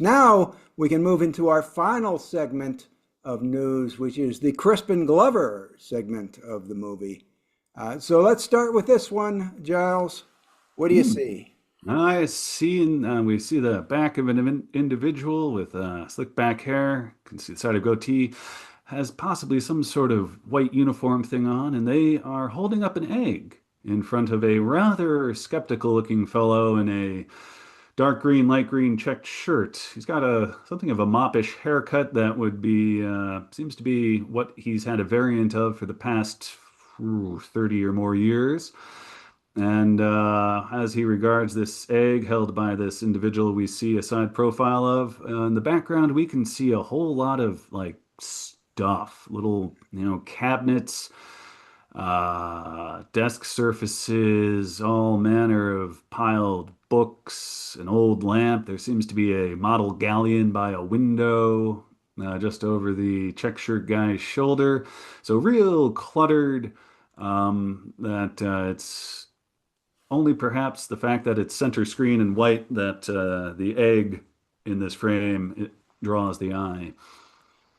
Now we can move into our final segment of news, which is the Crispin Glover segment of the movie. So let's start with this one, Giles. What do you Hmm. see? We see the back of an individual with slick back hair, can see the side of goatee, has possibly some sort of white uniform thing on, and they are holding up an egg in front of a rather skeptical looking fellow in a dark green, light green checked shirt. He's got a something of a moppish haircut that would be seems to be what he's had a variant of for the past 30 or more years. And as he regards this egg held by this individual, we see a side profile of. In the background, we can see a whole lot of like stuff, little, cabinets, desk surfaces, all manner of piled books, an old lamp. There seems to be a model galleon by a window just over the check shirt guy's shoulder. So real cluttered. That it's only perhaps the fact that it's center screen and white that the egg in this frame it draws the eye.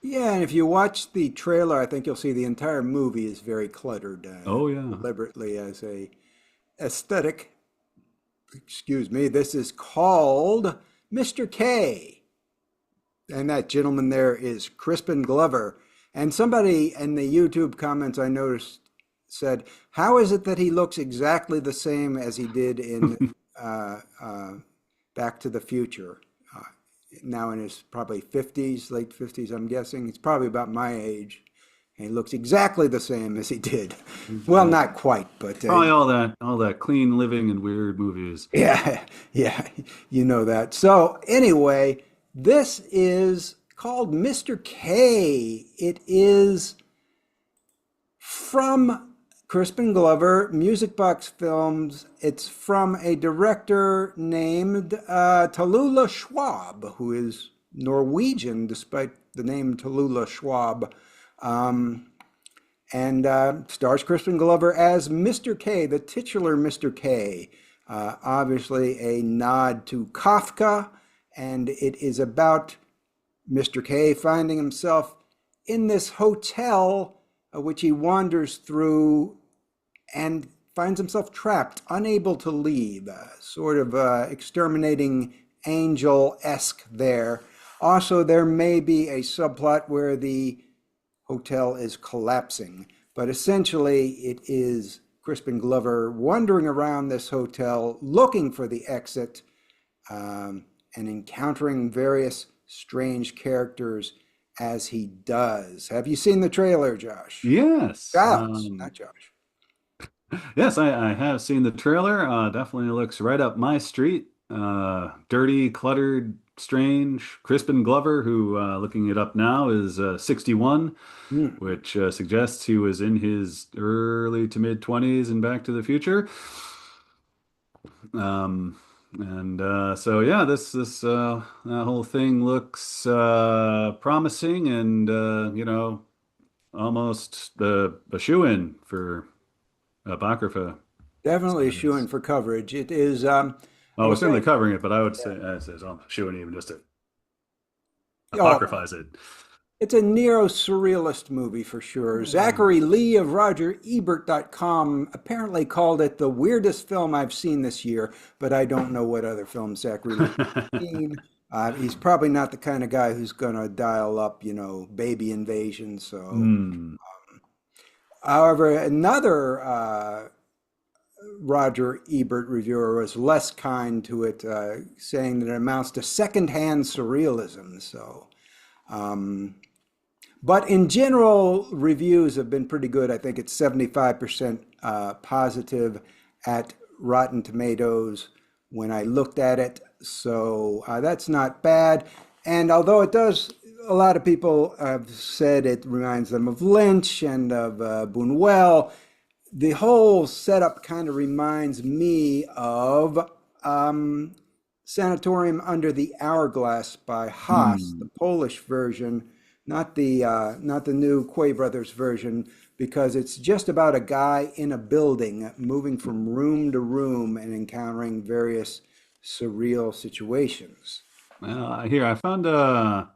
Yeah, and if you watch the trailer, I think you'll see the entire movie is very cluttered, Oh yeah. deliberately as a aesthetic. Excuse me. This is called Mr. K. And that gentleman there is Crispin Glover. And somebody in the YouTube comments I noticed said, "How is it that he looks exactly the same as he did in uh, uh, Back to the Future?" Uh, Now in his probably 50s, late 50s, I'm guessing. He's probably about my age. And he looks exactly the same as he did. Well, Yeah. not quite, but Probably all that clean living and weird movies. yeah, yeah, you know that. So anyway, this is called Mr. K. It is from Crispin Glover, Music Box Films. It's from a director named Tallulah Schwab, who is Norwegian, despite the name Tallulah Schwab. Um, and stars Crispin Glover as Mr. K, the titular Mr. K. Obviously, a nod to Kafka, and it is about Mr. K finding himself in this hotel, which he wanders through and finds himself trapped, unable to leave, sort of exterminating angel-esque there. Also, there may be a subplot where the hotel is collapsing. But essentially, it is Crispin Glover wandering around this hotel looking for the exit and encountering various strange characters as he does. Have you seen the trailer, Josh? Yes. Giles, not Josh. Yes, I have seen the trailer. Definitely looks right up my street. Dirty, cluttered, strange. Crispin Glover, who, looking it up now, is 61, Hmm. which suggests he was in his early to mid 20s in Back to the Future. And so, yeah, this that whole thing looks promising and, almost a shoe-in for Apocrypha Definitely a shoo-in status. for coverage. It is, I Well, we're will certainly say, covering it, but I would yeah. say as I'm showing even just to Oh, apocryphize it. it's a neo-surrealist movie for sure. Zachary Lee of RogerEbert.com apparently called it the weirdest film I've seen this year, but I don't know what other films Zachary Lee has seen. He's probably not the kind of guy who's going to dial up, baby invasion. So, Hmm. however, another Roger Ebert reviewer was less kind to it, saying that it amounts to secondhand surrealism. So, um, but in general, reviews have been pretty good. I think it's 75% positive at Rotten Tomatoes when I looked at it. So that's not bad. And although it does, a lot of people have said it reminds them of Lynch and of Buñuel. The whole setup kind of reminds me of Sanatorium Under the Hourglass by Haas, the Hmm. Polish version, not the new Quay Brothers version, because it's just about a guy in a building moving from room to room and encountering various surreal situations. Here, I found a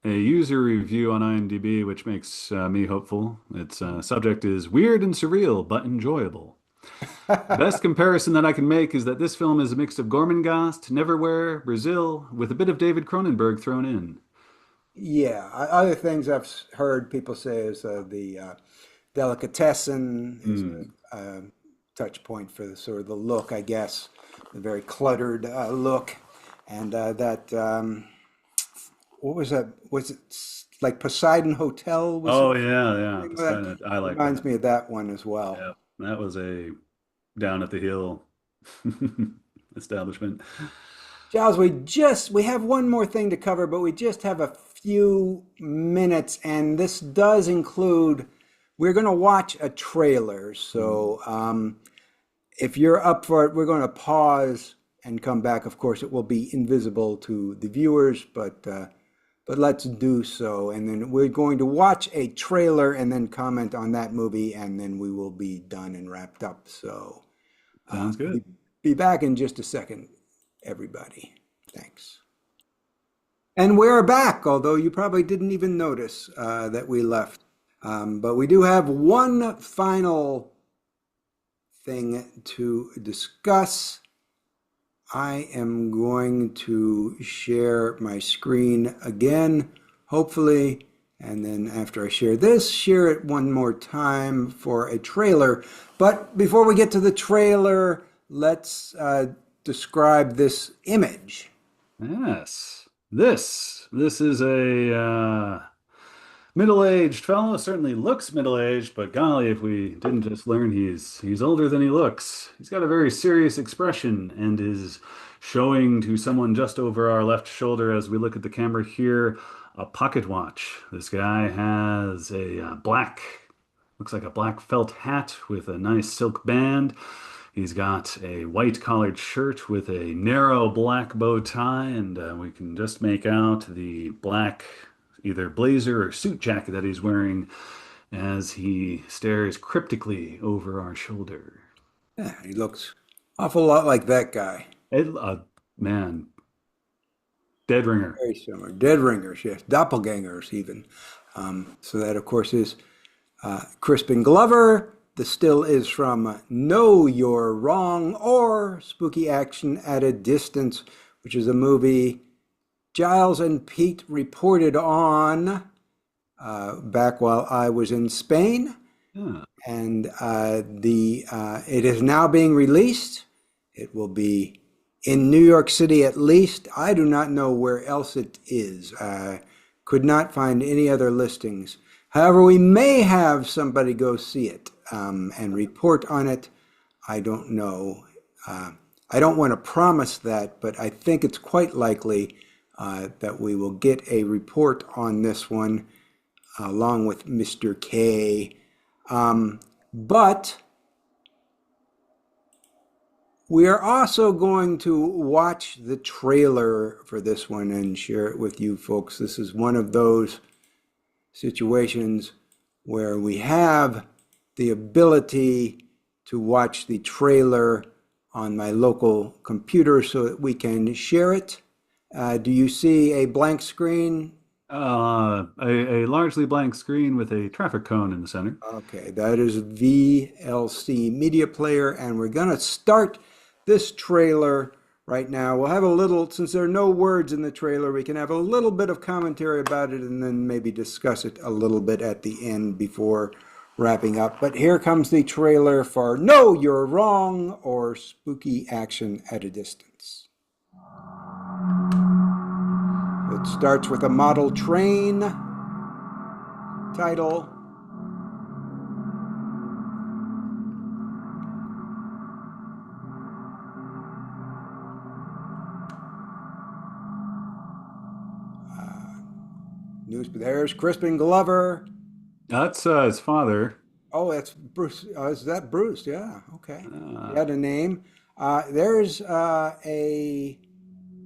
user review on IMDb, which makes me hopeful. Its subject is weird and surreal, but enjoyable. The best comparison that I can make is that this film is a mix of Gormenghast, Neverwhere, Brazil, with a bit of David Cronenberg thrown in. Yeah, other things I've heard people say is the delicatessen is Hmm. a touch point for the sort of the look, I guess, the very cluttered look, and that what was that? Was it like Poseidon Hotel? Was Oh it yeah, yeah. name of That's that? kind of I like Reminds that. me of that one as well. Yeah, that was a down at the hill establishment. Giles, we have one more thing to cover, but we just have a few minutes, and this does include we're going to watch a trailer. Hmm. So if you're up for it, we're going to pause and come back. Of course, it will be invisible to the viewers, but let's do so. And then we're going to watch a trailer and then comment on that movie, and then we will be done and wrapped up. So Sounds good. be back in just a second, everybody. Thanks. And we're back, although you probably didn't even notice that we left. But we do have one final thing to discuss. I am going to share my screen again, hopefully, and then after I share this, share it one more time for a trailer. But before we get to the trailer, let's describe this image. Yes. This is a middle-aged fellow. Certainly looks middle-aged, but golly, if we didn't just learn he's older than he looks. He's got a very serious expression and is showing to someone just over our left shoulder as we look at the camera here a pocket watch. This guy has a looks like a black felt hat with a nice silk band. He's got a white collared shirt with a narrow black bow tie, and we can just make out the black either blazer or suit jacket that he's wearing as he stares cryptically over our shoulder. Yeah, he looks awful lot like that guy. Man, dead ringer. Very similar. Dead ringers, yes. Doppelgangers, even. So that, of course, is Crispin Glover. The still is from Know You're Wrong or Spooky Action at a Distance, which is a movie Giles and Pete reported on back while I was in Spain. Yeah. And it is now being released. It will be in New York City at least. I do not know where else it is. Could not find any other listings. However, we may have somebody go see it and report on it. I don't know. I don't want to promise that, but I think it's quite likely that we will get a report on this one along with Mr. K. But we are also going to watch the trailer for this one and share it with you folks. This is one of those situations where we have the ability to watch the trailer on my local computer so that we can share it. Do you see a blank screen? A largely blank screen with a traffic cone in the center. Okay, that is VLC Media Player, and we're going to start this trailer right now. We'll have a little, since there are no words in the trailer, we can have a little bit of commentary about it and then maybe discuss it a little bit at the end before wrapping up. But here comes the trailer for Know You're Wrong or Spooky Action at a Distance. It starts with a model train title. There's Crispin Glover. That's his father. Oh, that's Bruce. Is that Bruce? Yeah. Okay. He Uh, had a name. There's a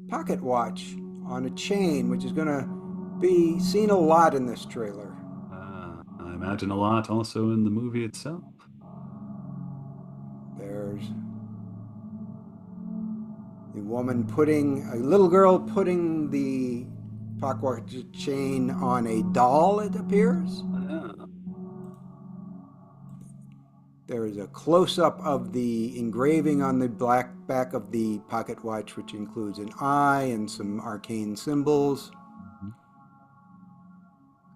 pocket watch on a chain, which is going to be seen a lot in this trailer. I imagine a lot also in the movie itself. There's A little girl putting the pocket chain on a doll, it appears. Yeah. There is a close up of the engraving on the black back of the pocket watch, which includes an eye and some arcane symbols.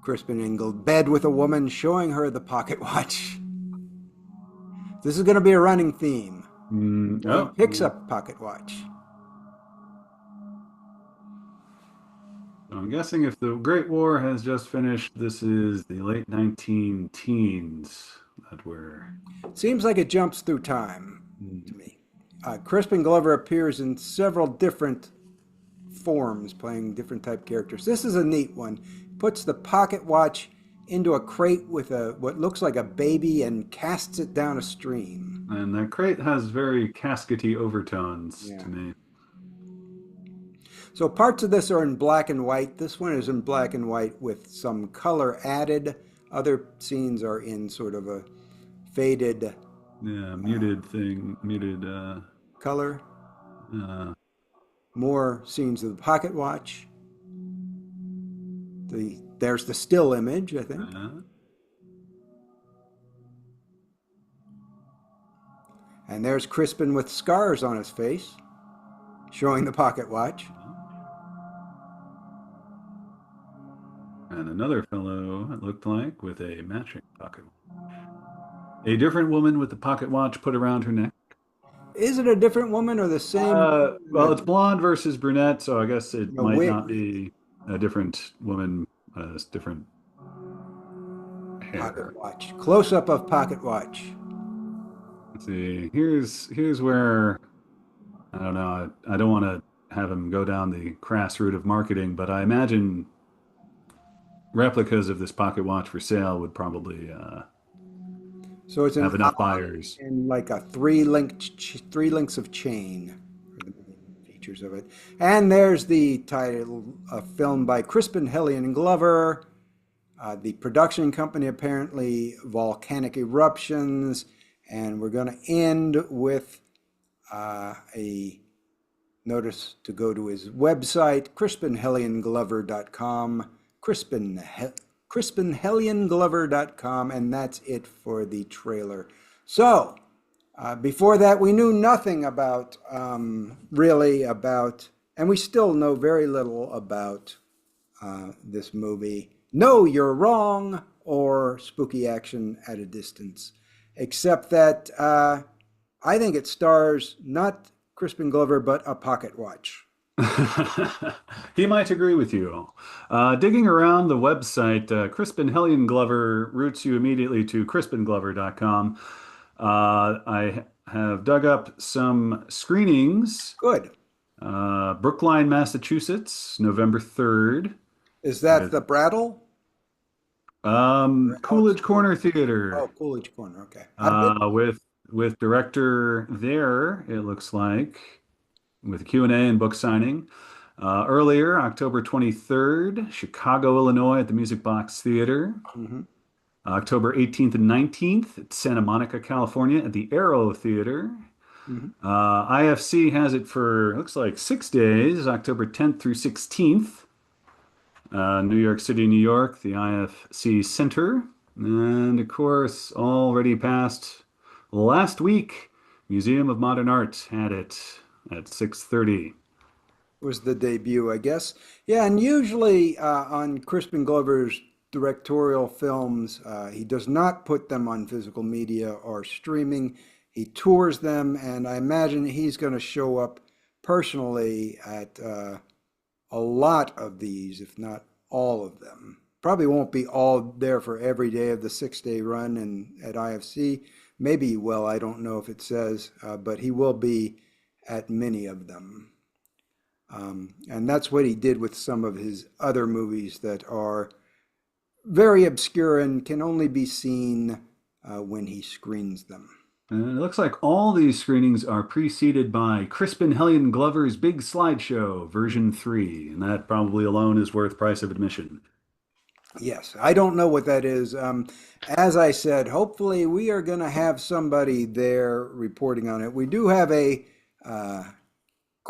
Crispin in bed with a woman showing her the pocket watch. This is going to be a running theme. Woman Oh, picks up pocket watch. so I'm guessing if the Great War has just finished, this is the late 19 teens that were. Seems like it jumps through time to Mm, me. Crispin Glover appears in several different forms, playing different type characters. This is a neat one. Puts the pocket watch into a crate with a what looks like a baby and casts it down a stream. And that crate has very caskety overtones Yeah. to me. So parts of this are in black and white. This one is in black and white with some color added. Other scenes are in sort of a faded Yeah, muted thing, muted. color. Uh, More scenes of the pocket watch. There's the still image, I think. uh, And there's Crispin with scars on his face, showing the pocket watch. and another fellow, it looked like, with a matching pocket. A different woman with the pocket watch put around her neck. Is it a different woman or the same Well, it's blonde versus brunette, so I guess it might wig not be a different woman, different pocket hair. watch? Close up of pocket watch. Let's see. Here's where I don't know. I don't want to have him go down the crass route of marketing, but I imagine replicas of this pocket watch for sale would probably So it's an have enough buyers. in like a three links of chain are the main features of it. And there's the title, a film by Crispin Glover. The production company apparently Volcanic Eruptions, and we're going to end with a notice to go to his website, crispinhellionglover.com, crispinhellionglover.com, and that's it for the trailer. So, before that, we knew nothing about, really about, and we still know very little about this movie. No, You're Wrong, or Spooky Action at a Distance, except that I think it stars not Crispin Glover, but a pocket watch. He might agree with you. Digging around the website, Crispin Hellion Glover routes you immediately to crispinglover.com. I have dug up some screenings. Good. Brookline, Massachusetts, November 3rd. Is that the Brattle? Coolidge Corner Theater. Oh, Coolidge Corner. Okay. I've been. With director there, it looks like, with Q&A and book signing. Earlier, October 23rd, Chicago, Illinois, at the Music Box Theater. Mhm. October 18th and 19th at Santa Monica, California, at the Arrow Theater. Mhm. IFC has it for, looks like 6 days, October 10th through 16th. New York City, New York, the IFC Center. And of course, already past last week, Museum of Modern Art had it at 6:30. Was the debut, I guess. Yeah, and usually on Crispin Glover's directorial films, he does not put them on physical media or streaming. He tours them, and I imagine he's going to show up personally at a lot of these, if not all of them. Probably won't be all there for every day of the 6 day run and at IFC. Maybe, well, I don't know if it says, but he will be at many of them. And that's what he did with some of his other movies that are very obscure and can only be seen when he screens them. And it looks like all these screenings are preceded by Crispin Hellion Glover's Big Slideshow, version 3, and that probably alone is worth price of admission. Yes, I don't know what that is. As I said, hopefully we are going to have somebody there reporting on it. We do have a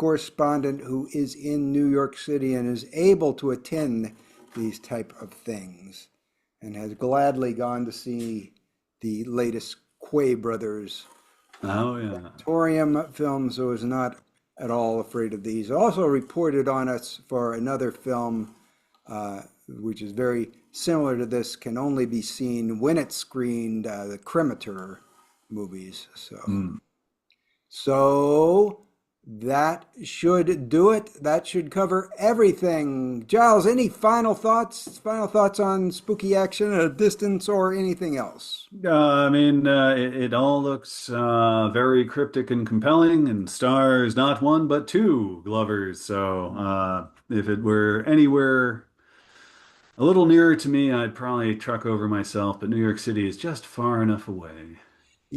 correspondent who is in New York City and is able to attend these type of things and has gladly gone to see the latest Quay Brothers Oh yeah. Torium film, so is not at all afraid of these. Also reported on us for another film, which is very similar to this, can only be seen when it's screened, the Cremator movies. Mm. So that should do it. That should cover everything. Giles, any final thoughts? Final thoughts on spooky action at a distance or anything else? It all looks very cryptic and compelling, and stars not one but two Glovers. So if it were anywhere a little nearer to me, I'd probably truck over myself, but New York City is just far enough away.